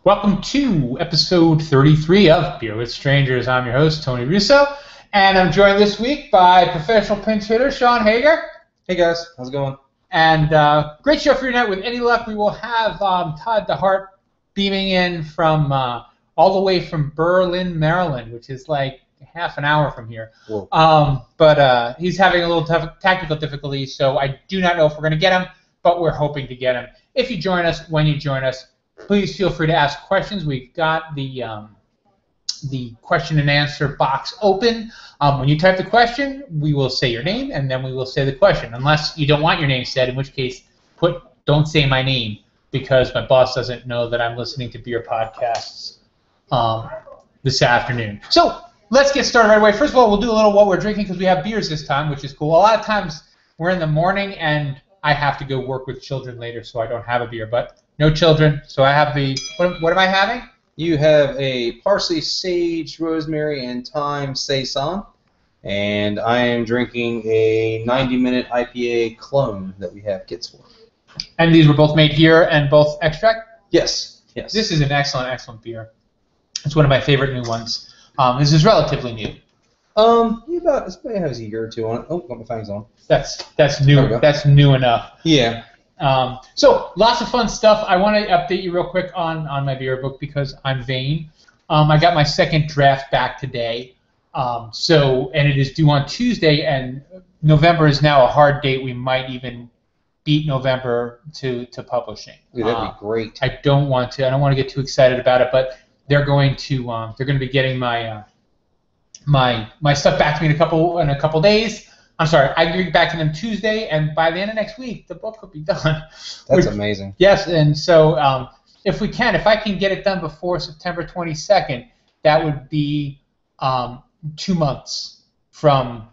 Welcome to episode 33 of Beer with Strangers. I'm your host, Tony Russo, and I'm joined this week by professional pinch hitter Sean Hager. Hey guys, how's it going? And great show for your night. With any luck, we will have Todd DeHart beaming in from all the way from Berlin, Maryland, which is like half an hour from here. But he's having a little technical difficulties, so I do not know if we're going to get him, but we're hoping to get him. If you join us, when you join us, please feel free to ask questions. We've got the question and answer box open. When you type the question, we will say your name, and then we will say the question. Unless you don't want your name said, in which case, don't say my name, because my boss doesn't know that I'm listening to beer podcasts this afternoon. So let's get started right away. First of all, we'll do a little what we're drinking, because we have beers this time, which is cool. A lot of times we're in the morning, and I have to go work with children later, so I don't have a beer. But no children, so I have the, what am I having? You have a parsley, sage, rosemary, and thyme saison, and I am drinking a 90-minute IPA clone that we have kits for. And these were both made here and both extract? Yes. Yes. This is an excellent, excellent beer. It's one of my favorite new ones. This is relatively new. It probably has a year or two on it. Oh, got my fangs on. That's new. That's new enough. Yeah. So lots of fun stuff. I want to update you real quick on my beer book because I'm vain. I got my second draft back today. And it is due on Tuesday, and November is now a hard date. We might even beat November to publishing. Yeah, that'd be great. I don't want to get too excited about it, but they're going to be getting my my stuff back to me in a couple days. I'm sorry, I get back to them Tuesday, and by the end of next week, the book will be done. That's amazing. Yes, and so if I can get it done before September 22nd, that would be 2 months from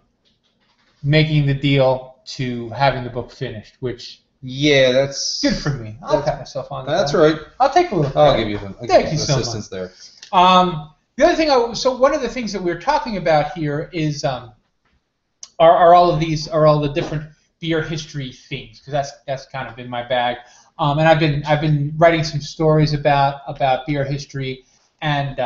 making the deal to having the book finished, which that's good for me. I'll pat myself on the That's back. right. I'll take a little. I'll give you some much. assistance there. The other thing, so one of the things that we're talking about here is are all the different beer history things, because that's kind of in my bag. And I've been writing some stories about beer history, and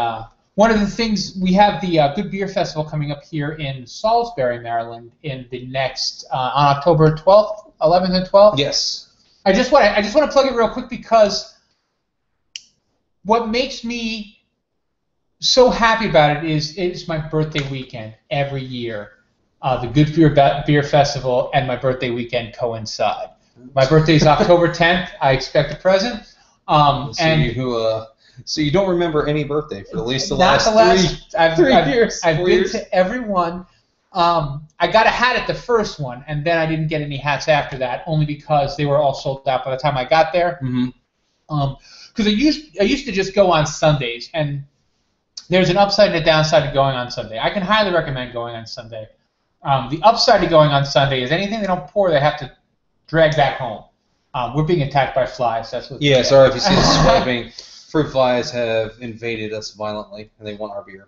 one of the things, we have the Good Beer Festival coming up here in Salisbury, Maryland, in the next on October 12th, 11th, and 12th. Yes. I just want to plug it real quick, because what makes me so happy about it is it's my birthday weekend every year. The Good Beer Festival and my birthday weekend coincide. My birthday is October 10th. I expect a present. So you don't remember any birthday for at least the last three years. I've been to every one. I got a hat at the first one, and then I didn't get any hats after that, only because they were all sold out by the time I got there. Because I used to just go on Sundays, and there's an upside and a downside to going on Sunday. I can highly recommend going on Sunday. The upside to going on Sunday is anything they don't pour, they have to drag back home. We're being attacked by flies. That's what. Yeah, sorry if you see us swiping. Fruit flies have invaded us violently, and they want our beer.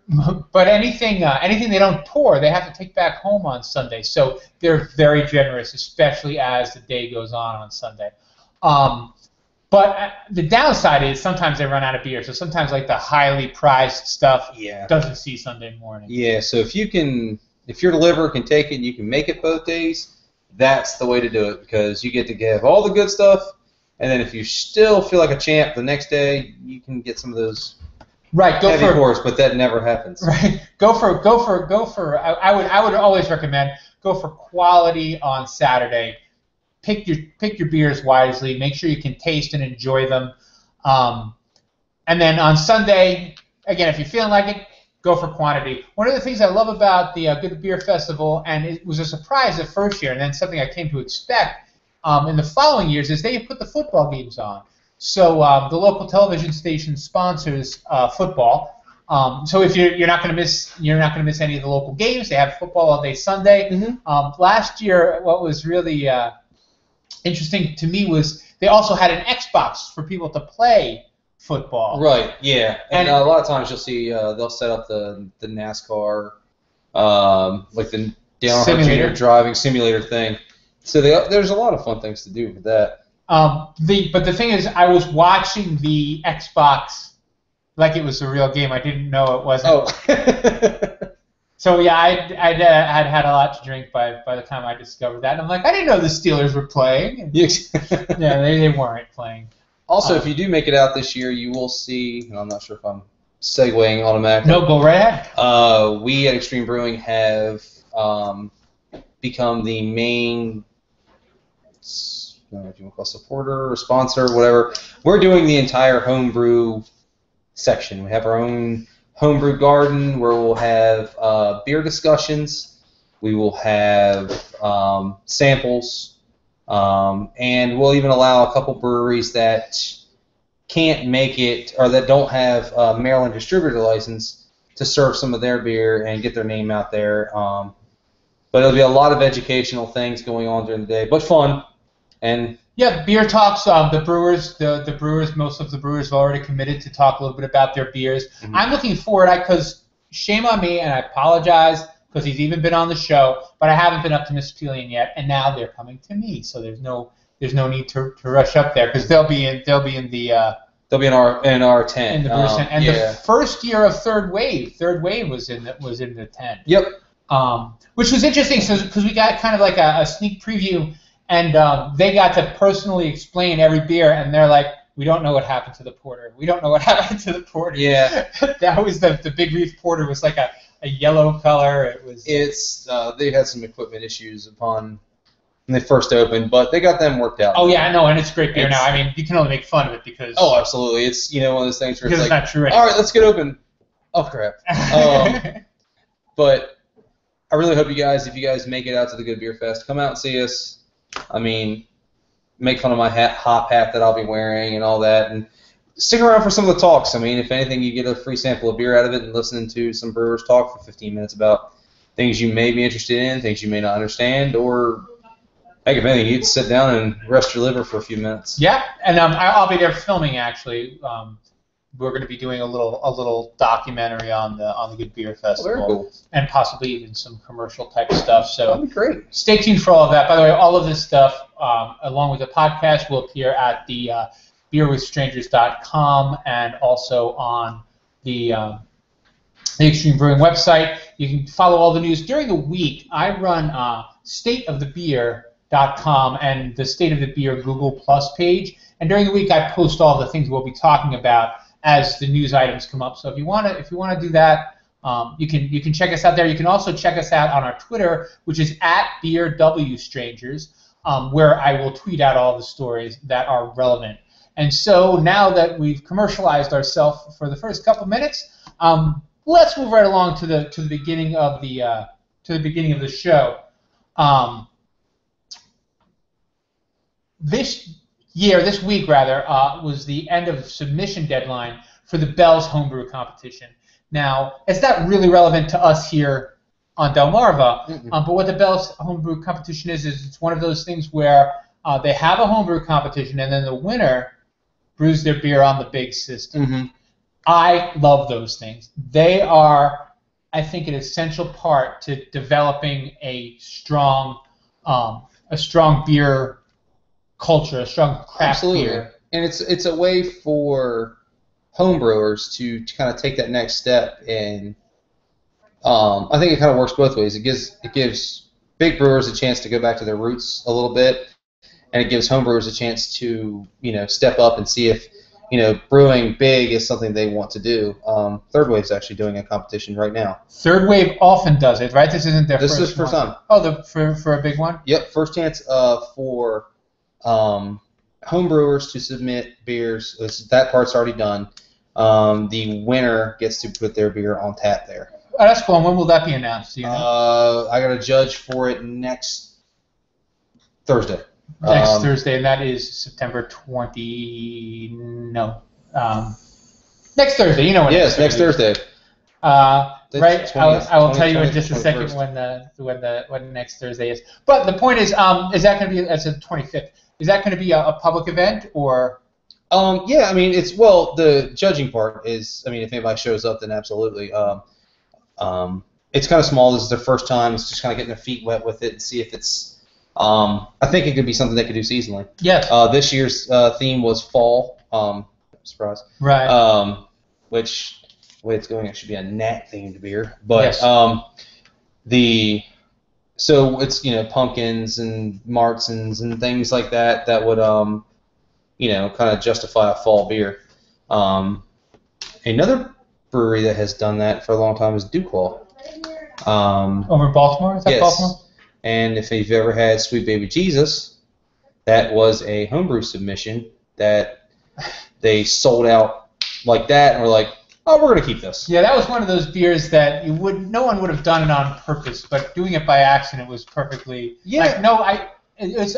But anything they don't pour, they have to take back home on Sunday. So they're very generous, especially as the day goes on Sunday. But the downside is sometimes they run out of beer. So sometimes like the highly prized stuff doesn't see Sunday morning. Yeah, so if your liver can take it, you can make it both days, that's the way to do it, because you get to give all the good stuff, and then if you still feel like a champ the next day, you can get some of those heavy pours, but that never happens. Right. Go for. I would always recommend go for quality on Saturday. Pick your beers wisely. Make sure you can taste and enjoy them. And then on Sunday, again, if you're feeling like it, go for quantity. One of the things I love about the Good Beer Festival, and it was a surprise the first year, and then something I came to expect in the following years, is they put the football games on. So the local television station sponsors football. So if you're not going to miss any of the local games. They have football all day Sunday. Last year, what was really interesting to me was they also had an Xbox for people to play football. Right. Yeah. And a lot of times you'll see they'll set up the NASCAR, like the Dale Earnhardt Jr. driving simulator thing. So there's a lot of fun things to do with that. But the thing is, I was watching the Xbox like it was a real game. I didn't know it wasn't. Oh. So yeah, I'd had a lot to drink by the time I discovered that. And I'm like, I didn't know the Steelers were playing. And, yeah, they weren't playing. Also, if you do make it out this year, you will see, and I'm not sure if I'm segueing automatically. No, go right ahead. We at Extreme Brewing have become the main, I don't know if you want to call it supporter or sponsor, whatever. We're doing the entire homebrew section. We have our own homebrew garden where we'll have beer discussions. We will have samples. And we'll even allow a couple breweries that can't make it or that don't have a Maryland distributor license to serve some of their beer and get their name out there. But it'll be a lot of educational things going on during the day, but fun. And yeah, beer talks. The brewers, most of the brewers have already committed to talk a little bit about their beers. Mm-hmm. I'm looking forward, because shame on me, and I apologize because he's even been on the show, but I haven't been up to Miss Pelian yet, and now they're coming to me, so there's no need to rush up there because they'll be in our tent in the Brew tent. And the first year of Third Wave was in the tent. Yep. Which was interesting, because we got kind of like a sneak preview. And they got to personally explain every beer, and they're like, we don't know what happened to the porter. We don't know what happened to the porter. Yeah. That was the Big Reef Porter was like a yellow color. They had some equipment issues when they first opened, but they got them worked out. Oh, yeah, I know, and it's great beer now. I mean, you can only make fun of it because... Oh, absolutely. It's, one of those things where it's like, not true anymore. All right, let's get open. Oh, crap. But I really hope if you guys make it out to the Good Beer Fest, come out and see us. I mean, make fun of my hop hat that I'll be wearing and all that, and stick around for some of the talks. I mean, if anything, you get a free sample of beer out of it and listening to some brewers talk for 15 minutes about things you may be interested in, things you may not understand, or heck, if anything, you can sit down and rest your liver for a few minutes. Yeah, and I'll be there filming, actually. We're going to be doing a little documentary on the Good Beer Festival, very cool. And possibly even some commercial type stuff. So that'd be great. Stay tuned for all of that. By the way, all of this stuff, along with the podcast, will appear at the beerwithstrangers.com and also on the Extreme Brewing website. You can follow all the news during the week. I run stateofthebeer.com and the State of the Beer Google Plus page, and during the week I post all the things we'll be talking about as the news items come up. So if you want to do that, you can check us out there. You can also check us out on our Twitter, which is @BeerWStrangers, where I will tweet out all the stories that are relevant. And so now that we've commercialized ourselves for the first couple minutes, let's move right along to the beginning of the show. This week was the end of submission deadline for the Bell's Homebrew competition. Now, it's not really relevant to us here on Delmarva, but what the Bell's Homebrew competition is it's one of those things where they have a homebrew competition and then the winner brews their beer on the big system. Mm-hmm. I love those things. They are, I think, an essential part to developing a strong beer culture, a strong craft beer. And it's a way for homebrewers to kind of take that next step, and I think it kind of works both ways. It gives big brewers a chance to go back to their roots a little bit, and it gives homebrewers a chance to step up and see if brewing big is something they want to do. Third Wave's actually doing a competition right now. Third Wave often does it, right? This isn't their first. This is first time. Oh, for a big one. Yep, first chance for homebrewers to submit beers. That part's already done. The winner gets to put their beer on tap there. Oh, that's cool. And when will that be announced? Do you know? I got to judge for it next Thursday. Thursday, and that is September 20. No, next Thursday. You know when? Yes, next Thursday. Right. I will tell you in just a second when next Thursday is. But the point is that going to be? That's the 25th. Is that going to be a public event or? Yeah, I mean the judging part is, I mean, if anybody shows up, then absolutely. It's kind of small. This is their first time. It's just kind of getting their feet wet with it and see if it's I think it could be something they could do seasonally. Yes. This year's theme was fall. Surprise. Right. Which, the way it's going, it should be a gnat themed beer. But yes. So it's pumpkins and martins and things like that would kind of justify a fall beer. Another brewery that has done that for a long time is Duclaw. Over in Baltimore? Is that yes. Baltimore? And if you've ever had Sweet Baby Jesus, that was a homebrew submission that they sold out like that, and were like, "Oh, we're gonna keep this." Yeah, that was one of those beers that no one would have done it on purpose, but doing it by accident was perfectly. Yeah.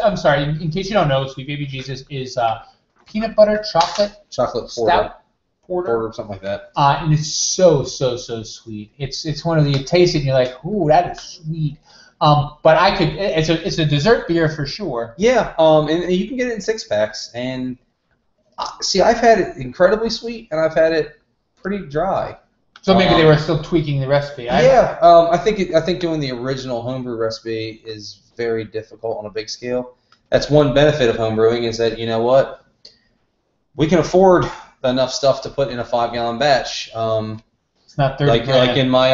I'm sorry. In case you don't know, Sweet Baby Jesus is peanut butter chocolate porter, porter, something like that. And it's so sweet. It's one of the, you taste it and you're like, ooh, that is sweet. But it's a dessert beer for sure. Yeah. And you can get it in 6-packs. And see, I've had it incredibly sweet, and I've had it pretty dry. So maybe they were still tweaking the recipe. I think doing the original homebrew recipe is very difficult on a big scale. That's one benefit of homebrewing, is that, you know what, we can afford enough stuff to put in a 5-gallon batch. It's not 30 like in my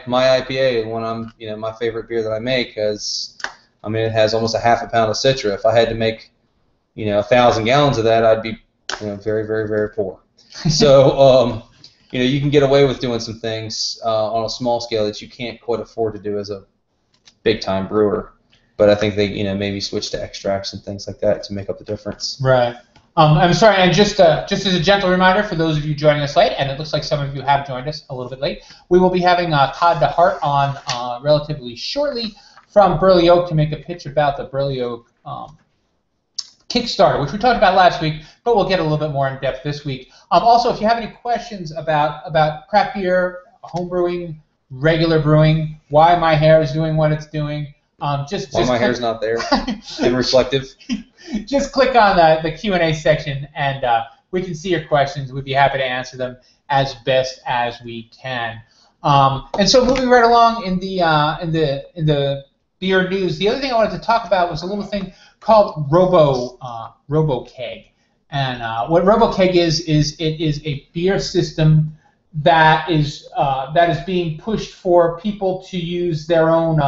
IPA, when I'm my favorite beer that I make, because it has almost a half a pound of Citra. If I had to make 1,000 gallons of that, I'd be very, very, very poor. So you can get away with doing some things on a small scale that you can't quite afford to do as a big time brewer. But I think they maybe switch to extracts and things like that to make up the difference. Right. I'm sorry, and just as a gentle reminder for those of you joining us late, and it looks like some of you have joined us a little bit late, we will be having Todd DeHart on relatively shortly from Burley Oak to make a pitch about the Burley Oak Kickstarter, which we talked about last week, but we'll get a little bit more in depth this week. Also, if you have any questions about craft beer, home brewing, regular brewing, why my hair is doing what it's doing, why my hair's not there and reflective. Just click on the Q&A section, and we can see your questions. We'd be happy to answer them as best as we can. And so, moving right along in the beer news, the other thing I wanted to talk about was a little thing called RoboKeg. And what RoboKeg is it is a beer system that is being pushed for people to use their own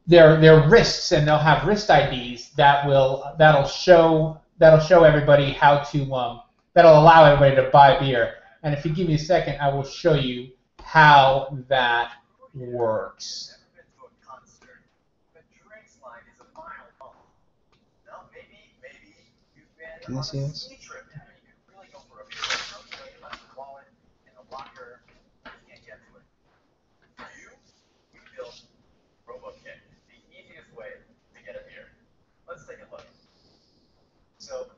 their wrists, and they'll have wrist IDs that'll show everybody how to that'll allow everybody to buy beer. And if you give me a second, I will show you how that works. Can you see this? So,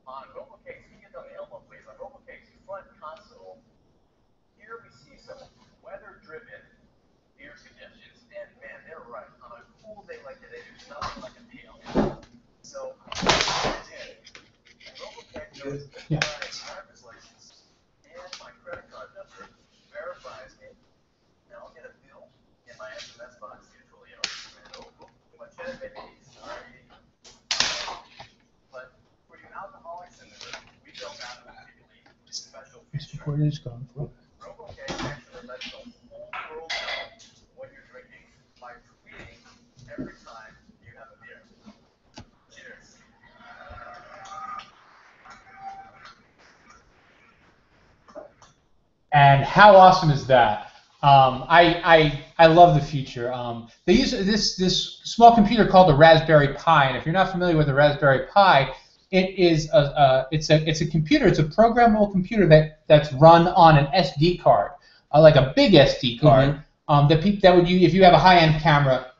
on RoboCakes, you can get on the elbow, please. On RoboCakes' front console, here we see some weather-driven beer suggestions, and man, they're right. On a cool day like today, there's nothing like a deal. So, RoboCakes knows my driver's license and my credit card number verifies me. Now I'll get a bill in my SMS box usually. Too much baby. Sorry. Alcoholics in the room, we built out a particularly special feature. Where is going for? RoboCake actually lets the whole world know what you're drinking by tweeting every time you have a beer. Cheers. And how awesome is that? I love the feature. They use this small computer called the Raspberry Pi, and if you're not familiar with the Raspberry Pi, it's a computer. It's a programmable computer that's run on an SD card, like a big SD card. Mm-hmm. If you have a high-end camera,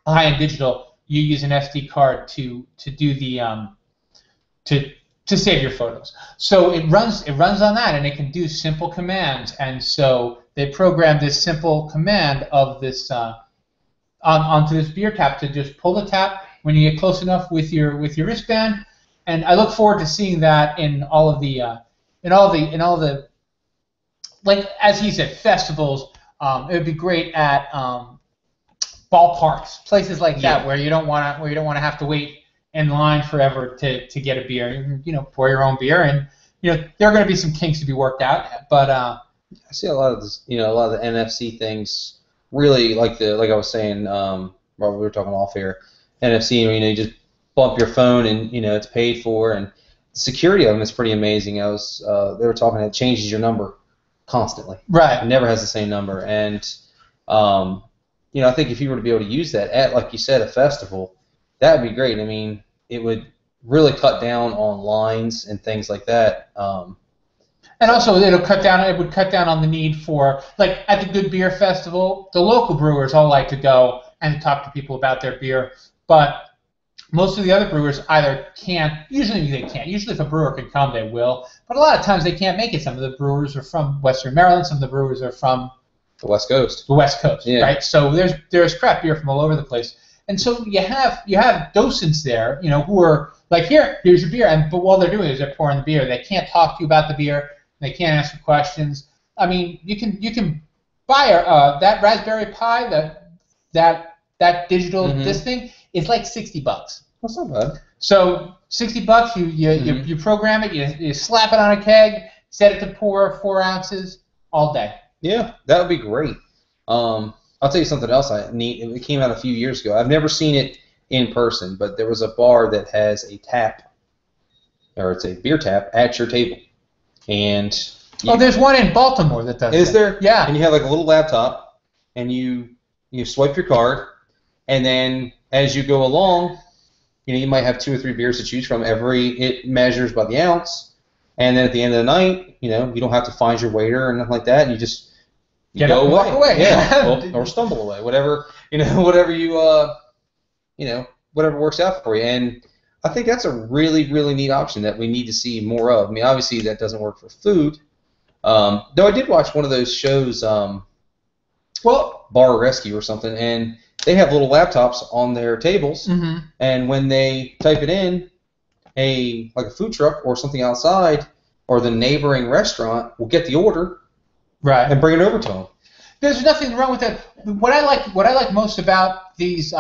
a high-end digital, you use an SD card to do the to save your photos. So it runs on that, and it can do simple commands. And so they programmed this simple command of this onto this beer tap to just pull the tap when you get close enough with your wristband. And I look forward to seeing that in all of the like, as he said, festivals. It would be great at ballparks, places like that Yeah. where you don't want to have to wait in line forever to get a beer. You know, pour your own beer, and you know there are going to be some kinks to be worked out. But I see a lot of this, a lot of the NFC things. Really, like I was saying, while we were talking off here, NFC. You just bump your phone, and it's paid for, and the security of them is pretty amazing. They were talking, it changes your number constantly. right. It never has the same number, and I think if you were to be able to use that at, like you said, a festival, that would be great. I mean, it would really cut down on lines and things like that. And also, it would cut down on the need for, like, at the Good Beer Festival, the local brewers all like to go and talk to people about their beer, but most of the other brewers either can't. Usually they can't. Usually if a brewer can come, they will, but a lot of times they can't make it. Some of the brewers are from Western Maryland. Some of the brewers are from The West Coast. the West Coast, Yeah. right? So there's craft beer from all over the place, and so you have docents there, who are like, here's your beer, but all they're doing is they're pouring the beer. They can't talk to you about the beer. They can't ask you questions. I mean, you can buy that Raspberry Pi, that digital this thing is like $60. That's not bad. So $60, you program it, you slap it on a keg, set it to pour 4 ounces all day. Yeah, that would be great. I'll tell you something else neat. It came out a few years ago. I've never seen it in person, but there was a bar that has a tap, or it's a beer tap, at your table. And there's one in Baltimore that does is that. there? Yeah. And you have like a little laptop, and you swipe your card, and then as you go along, you might have 2 or 3 beers to choose from. It measures by the ounce, and then at the end of the night, you don't have to find your waiter or nothing like that, and you just Get go up and walk away. Yeah, or stumble away, whatever whatever works out for you. And I think that's a really, really neat option that we need to see more of. I mean, obviously that doesn't work for food. Though I did watch one of those shows, Bar Rescue or something, and they have little laptops on their tables, and when they type it in, like a food truck or something outside, or the neighboring restaurant will get the order, right, and bring it over to them. There's nothing wrong with that. What I like most about these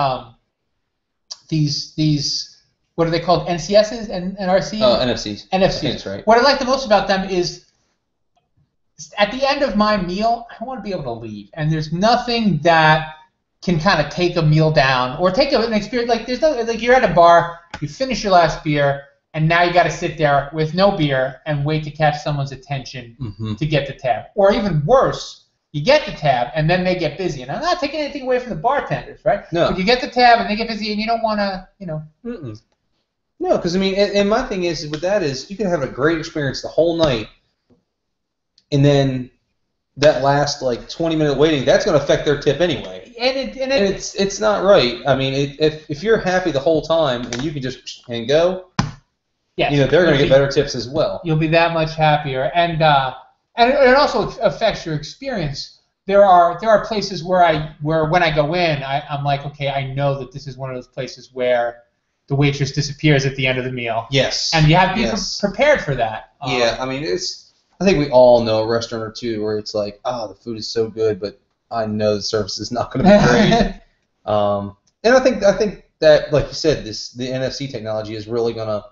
what are they called? NCSs and NRC? NFCs. NFCs. I think that's right. What I like the most about them is at the end of my meal, I want to be able to leave, and there's nothing that can kind of take a meal down or take an experience. Like there's no, like you're at a bar, you finish your last beer, and now you got to sit there with no beer and wait to catch someone's attention to get the tab. Or even worse, you get the tab and then they get busy. And I'm not taking anything away from the bartenders, right? No. But you get the tab and they get busy, and you don't want to, No, because I mean, and my thing is with that is you can have a great experience the whole night, and then that last like 20-minute waiting, that's going to affect their tip anyway. And it's not right. I mean, if you're happy the whole time and you can just go, yes, they're going to get better tips as well. You'll be that much happier, and it also affects your experience. There are places where when I go in, I'm like, okay, I know that this is one of those places where the waitress disappears at the end of the meal. Yes. And you have to be prepared for that. Yeah, I mean, I think we all know a restaurant or two where it's like, the food is so good, but I know the service is not going to be great. And I think that, like you said, the NFC technology is really going to,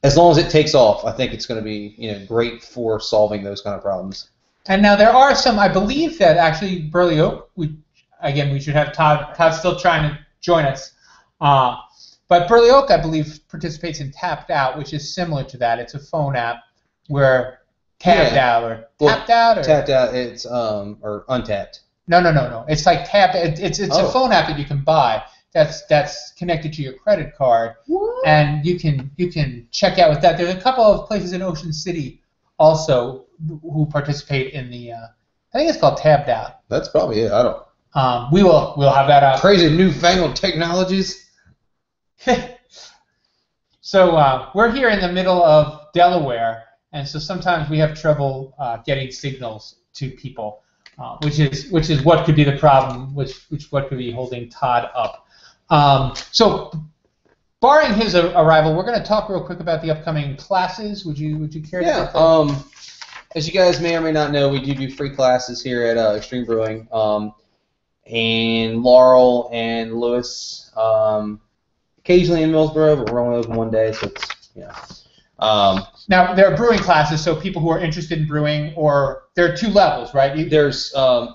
as long as it takes off, I think it's going to be great for solving those kind of problems. And now there are some, I believe that actually Burley Oak, we should have Todd. Todd's still trying to join us. But Burley Oak, I believe, participates in Tapped Out, which is similar to that. It's a phone app where Tapped Out, it's or Untapped. No. It's like Tapped. It's a phone app that you can buy that's connected to your credit card, and you can check out with that. There's a couple of places in Ocean City also who participate in the. I think it's called Tapped Out. That's probably it. I don't. We'll have that out. Crazy newfangled technologies. So we're here in the middle of Delaware, and so sometimes we have trouble getting signals to people, which is what could be the problem, which what could be holding Todd up. So, barring his arrival, we're going to talk real quick about the upcoming classes. Would you care to? Yeah. As you guys may or may not know, we do free classes here at Extreme Brewing. in Laurel and Lewis, occasionally in Millsboro, but we're only open one day, so it's, now, there are brewing classes, so people who are interested in brewing, or there are 2 levels, right? There's 3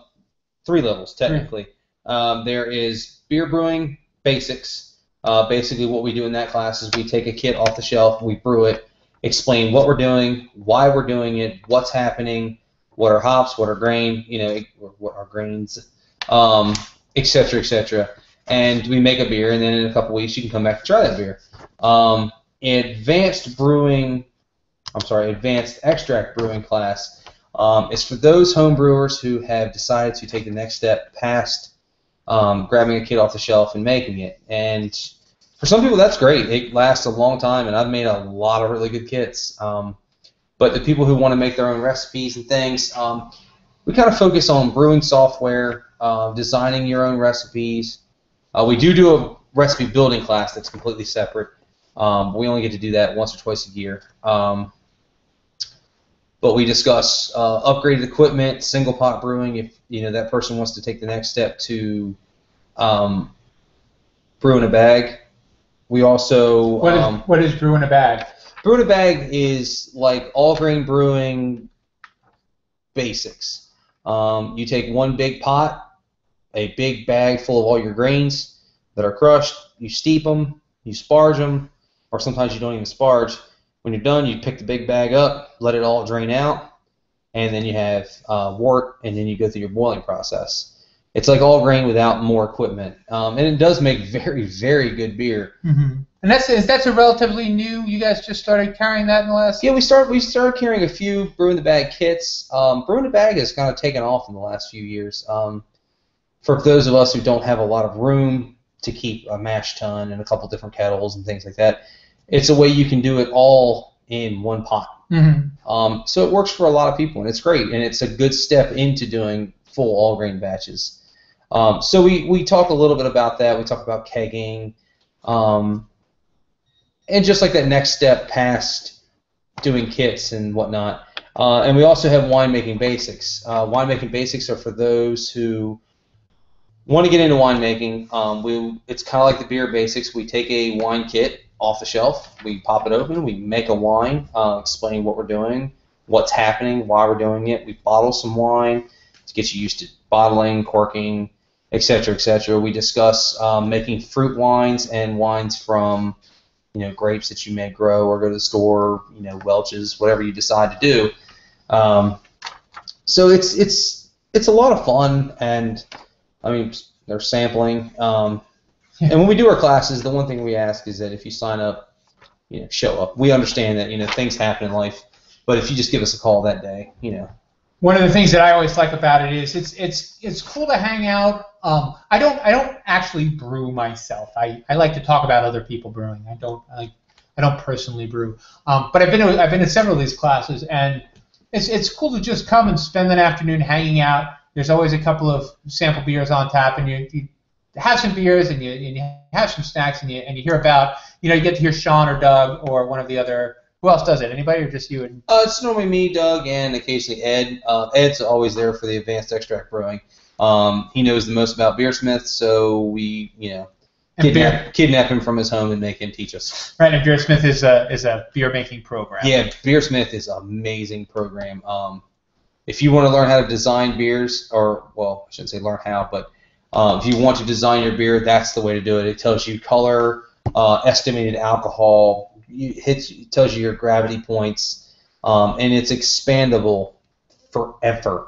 levels, technically. There is beer brewing basics. Basically, what we do in that class is we take a kit off the shelf, we brew it, explain what we're doing, why we're doing it, what's happening, what are hops, what are grain, what are grains, et cetera, et cetera. And we make a beer, and then in a couple weeks you can come back and try that beer. Advanced extract brewing class is for those home brewers who have decided to take the next step past grabbing a kit off the shelf and making it. And for some people, that's great. It lasts a long time, and I've made a lot of really good kits. But the people who want to make their own recipes and things, we kind of focus on brewing software, designing your own recipes. We do a recipe building class that's completely separate. We only get to do that once or twice a year. But we discuss upgraded equipment, single pot brewing, if that person wants to take the next step to brew in a bag. We also what is brew in a bag? Brew in a bag is like all grain brewing basics. You take one big pot, a big bag full of all your grains that are crushed. You steep them, you sparge them, or sometimes you don't even sparge. When you're done, you pick the big bag up, let it all drain out, and then you have wort, and then you go through your boiling process. It's like all grain without more equipment, and it does make very, very good beer. Mm-hmm. And that's a relatively new. You guys just started carrying that in the last. Yeah, we started carrying a few brew in the bag kits. Brew in the bag has kind of taken off in the last few years. For those of us who don't have a lot of room to keep a mash tun and a couple different kettles and things like that, it's a way you can do it all in one pot. Mm-hmm. So it works for a lot of people, and it's great, and it's a good step into doing full all grain batches. So we talk a little bit about that. We talk about kegging, and just like that next step past doing kits and whatnot. And we also have winemaking basics. Winemaking basics are for those who want to get into winemaking. It's kind of like the beer basics. We take a wine kit off the shelf, we pop it open, we make a wine, explain what we're doing, what's happening, why we're doing it. We bottle some wine to get you used to bottling, corking, etc., etc. We discuss making fruit wines and wines from grapes that you may grow or go to the store, Welch's, whatever you decide to do. So it's a lot of fun, and I mean they're sampling. And when we do our classes, the one thing we ask is that if you sign up, show up. We understand that things happen in life, but if you just give us a call that day, One of the things that I always like about it is it's cool to hang out. I don't actually brew myself. I like to talk about other people brewing. I don't personally brew. But I've been to several of these classes, and it's cool to just come and spend an afternoon hanging out. There's always a couple of sample beers on tap, and you have some beers, and you have some snacks, and you hear about you get to hear Sean or Doug or one of the other. Who else does it? Anybody, or just you? And it's normally me, Doug, and occasionally Ed. Ed's always there for the advanced extract brewing. He knows the most about Beersmith, so we kidnap him from his home and make him teach us. Right, and Beersmith is a beer making program. Yeah, Beersmith is an amazing program. If you want to learn how to design beers, or well, I shouldn't say learn how, but if you want to design your beer, that's the way to do it. It tells you color, estimated alcohol. It tells you your gravity points, and it's expandable forever.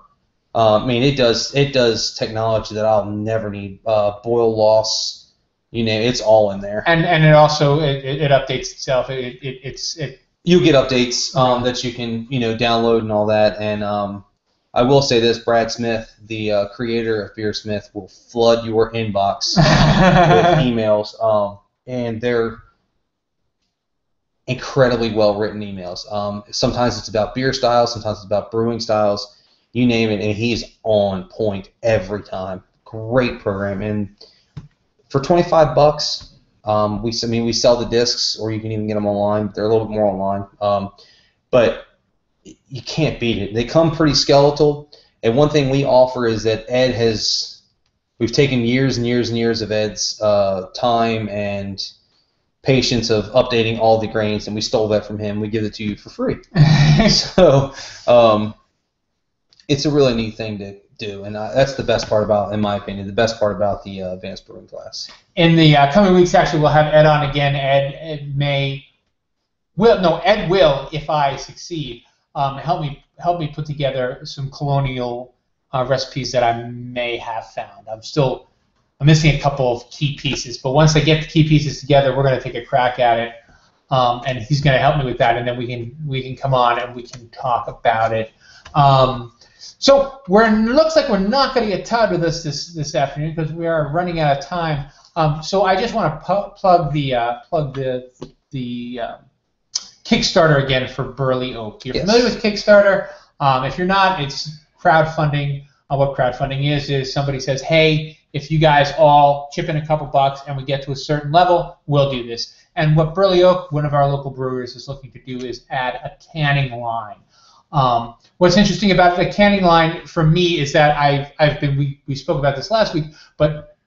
I mean, it does technology that I'll never need. Boil loss, it's all in there. And it also it updates itself. You get updates that you can download and all that. And I will say this: Brad Smith, the creator of Beersmith, will flood your inbox with emails, and they're incredibly well-written emails. Sometimes it's about beer styles, sometimes it's about brewing styles, you name it, and he's on point every time. Great program, and for $25, we sell the discs, or you can even get them online. They're a little bit more online, but you can't beat it. They come pretty skeletal, and one thing we offer is that Ed has we've taken years and years and years of Ed's time and patience of updating all the grains, and we stole that from him. We give it to you for free. So it's a really neat thing to do, and that's the best part about, in my opinion, the best part about the advanced brewing class. In the coming weeks, actually, we'll have Ed on again. Ed will, if I succeed, help me put together some colonial recipes that I may have found. I'm missing a couple of key pieces, but once I get the key pieces together, we're going to take a crack at it, and he's going to help me with that, and then we can come on and we can talk about it. So looks like we're not going to get Todd with us this afternoon because we are running out of time. So I just want to plug the Kickstarter again for Burley Oak. You're familiar with Kickstarter? If you're not, it's crowdfunding. What crowdfunding is somebody says, hey, if you guys all chip in a couple bucks and we get to a certain level, we'll do this. And what Burley Oak, one of our local breweries, is looking to do is add a canning line. What's interesting about the canning line for me is that we spoke about this last week, but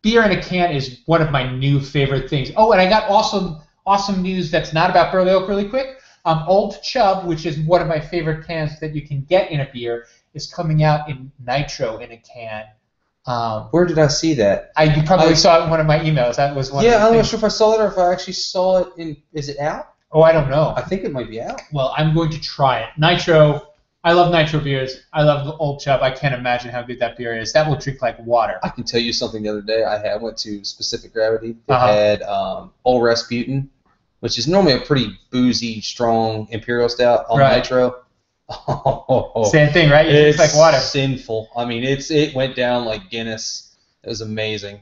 beer in a can is one of my new favorite things. Oh, and I got awesome news that's not about Burley Oak really quick. Old Chub, which is one of my favorite cans that you can get in a beer, is coming out in nitro in a can. Where did I see that? You probably saw it in one of my emails. That was one. Yeah, I'm not sure if I saw it or if I actually saw it in. Is it out? Oh, I don't know. I think it might be out. Well, I'm going to try it. Nitro. I love nitro beers. I love the Old Chub. I can't imagine how good that beer is. That will drink like water. I can tell you something the other day. I went to Specific Gravity. They had Old Rasputin, which is normally a pretty boozy, strong imperial stout on nitro. Same thing, right? It's like water. Sinful. I mean, it went down like Guinness. It was amazing.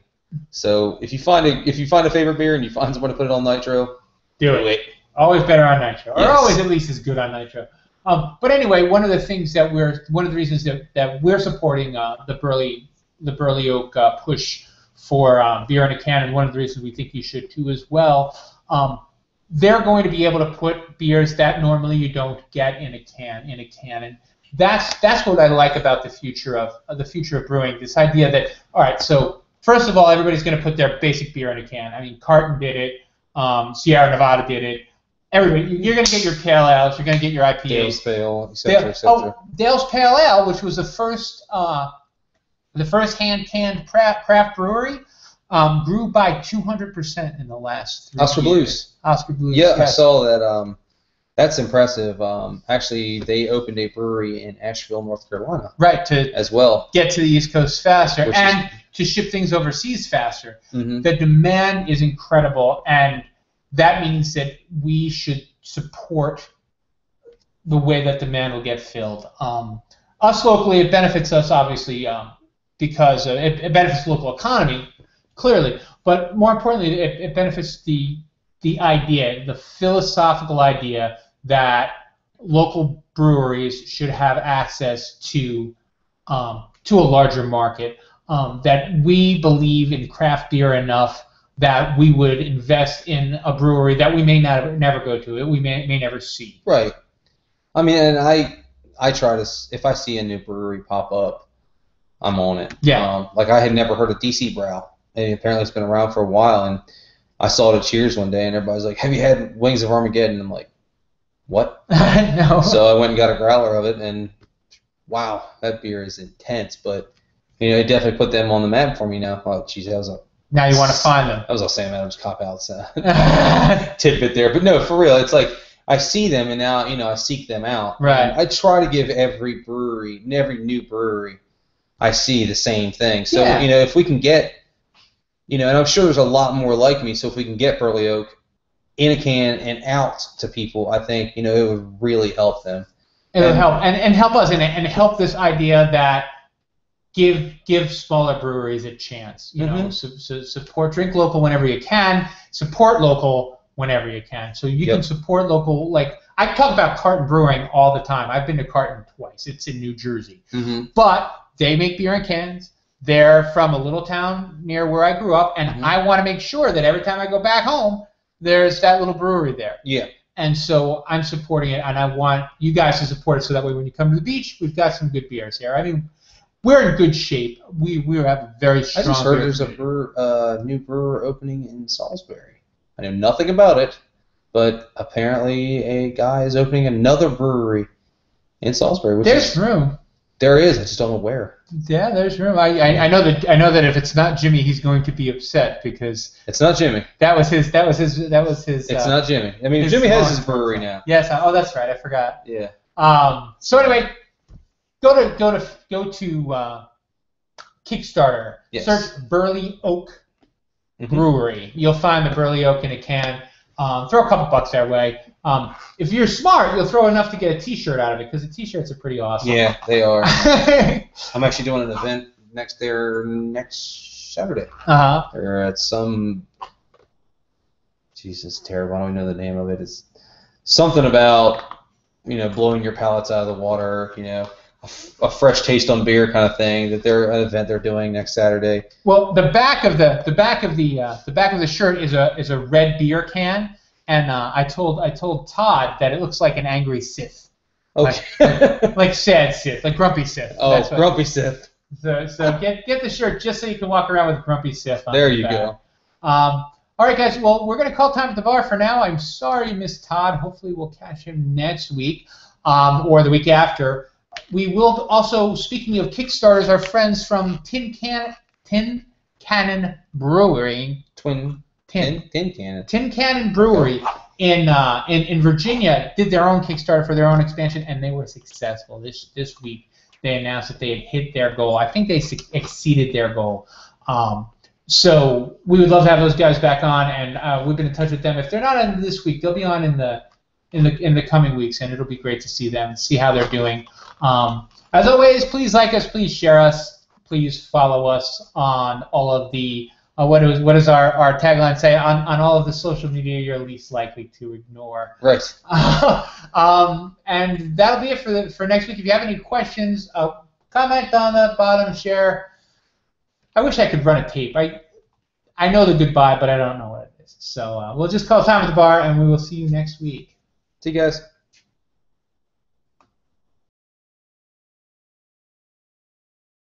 So if you find a favorite beer and you find someone to put it on nitro, do it. Always better on nitro, or always at least as good on nitro. But anyway, one of the reasons that we're supporting the Burley Oak push for beer in a can, and one of the reasons we think you should too as well. They're going to be able to put beers that normally you don't get in a can, and that's what I like about the future of brewing. This idea that, all right, so first of all, everybody's going to put their basic beer in a can. I mean, Carton did it, Sierra Nevada did it. Everybody, you're going to get your pale ales, you're going to get your IPAs. Dale's Pale, etc., etc. Dale's Pale Ale, which was the first hand canned craft brewery. Grew by 200% in the last 3 Oscar years. Blues. Oscar Blues. Yeah, yes. I saw that. That's impressive. Actually, they opened a brewery in Asheville, North Carolina. Right, as well. Get to the East Coast faster to ship things overseas faster. Mm-hmm. The demand is incredible, and that means that we should support the way that demand will get filled. Us locally, it benefits us, obviously, because it benefits the local economy, clearly, but more importantly, it benefits the idea, the philosophical idea that local breweries should have access to a larger market, that we believe in craft beer enough that we would invest in a brewery that we may never go to, we may never see. Right. I mean, and I try to, if I see a new brewery pop up, I'm on it. Yeah. Like I had never heard of DC Brow, and apparently it's been around for a while, and I saw it at Cheers one day, and everybody's like, have you had Wings of Armageddon? And I'm like, what? No. So I went and got a growler of it, and wow, that beer is intense, but it definitely put them on the map for me now. Oh, geez, now you want to find them. That was a Sam Adams cop-out tidbit there. But no, for real, it's like I see them, and now I seek them out. Right. And I try to give every brewery, every new brewery, I see the same thing. So, if we can get, and I'm sure there's a lot more like me, so if we can get Burley Oak in a can and out to people, I think, it would really help them. It would help, and help us, and help this idea that give smaller breweries a chance. Support, drink local whenever you can. Support local whenever you can. So you can support local. Like I talk about Carton Brewing all the time. I've been to Carton twice. It's in New Jersey, but they make beer in cans. They're from a little town near where I grew up, and I want to make sure that every time I go back home, there's that little brewery there. Yeah. And so I'm supporting it, and I want you guys to support it so that way when you come to the beach, we've got some good beers here. I mean, we're in good shape. We have a very strong. I just heard there's a new brewer opening in Salisbury. I know nothing about it, but apparently a guy is opening another brewery in Salisbury. There's room. There is. I just don't know where. Yeah, there's room. I know that if it's not Jimmy, he's going to be upset because it's not Jimmy. That was his. It's not Jimmy. I mean, Jimmy has his brewery now. Yes. Oh, that's right. I forgot. Yeah. So anyway, go to Kickstarter. Yes. Search Burley Oak Brewery. You'll find the Burley Oak in a can. Throw a couple bucks their way. If you're smart, you'll throw enough to get a T-shirt out of it because the T-shirts are pretty awesome. Yeah, they are. I'm actually doing an event next Saturday. They're at some. Jesus, terrible. I don't even know the name of it. It's something about blowing your palates out of the water. A fresh taste on beer kind of thing. That they're an event they're doing next Saturday. Well, the back of the shirt is a red beer can. And I told Todd that it looks like an angry Sith. Okay. Like sad Sith, like grumpy Sith. Oh, grumpy Sith. So get the shirt just so you can walk around with grumpy Sith on there the you back. go. All right, guys. Well, we're going to call time at the bar for now. I'm sorry you missed Todd. Hopefully we'll catch him next week or the week after. We will also, speaking of Kickstarters, our friends from Tin Cannon Brewing. Tin Cannon Brewery in Virginia did their own Kickstarter for their own expansion, and they were successful. This week they announced that they had hit their goal. I think they exceeded their goal. So we would love to have those guys back on, and we've been in touch with them. If they're not on this week, they'll be on in the coming weeks, and it'll be great to see them, see how they're doing. As always, please like us, please share us, please follow us on all of the. What does our tagline say? On all of the social media you're least likely to ignore. Right. And that'll be it for next week. If you have any questions, comment on the bottom, share. I wish I could run a tape. I know the goodbye, but I don't know what it is. So we'll just call time at the bar, and we will see you next week. See you guys.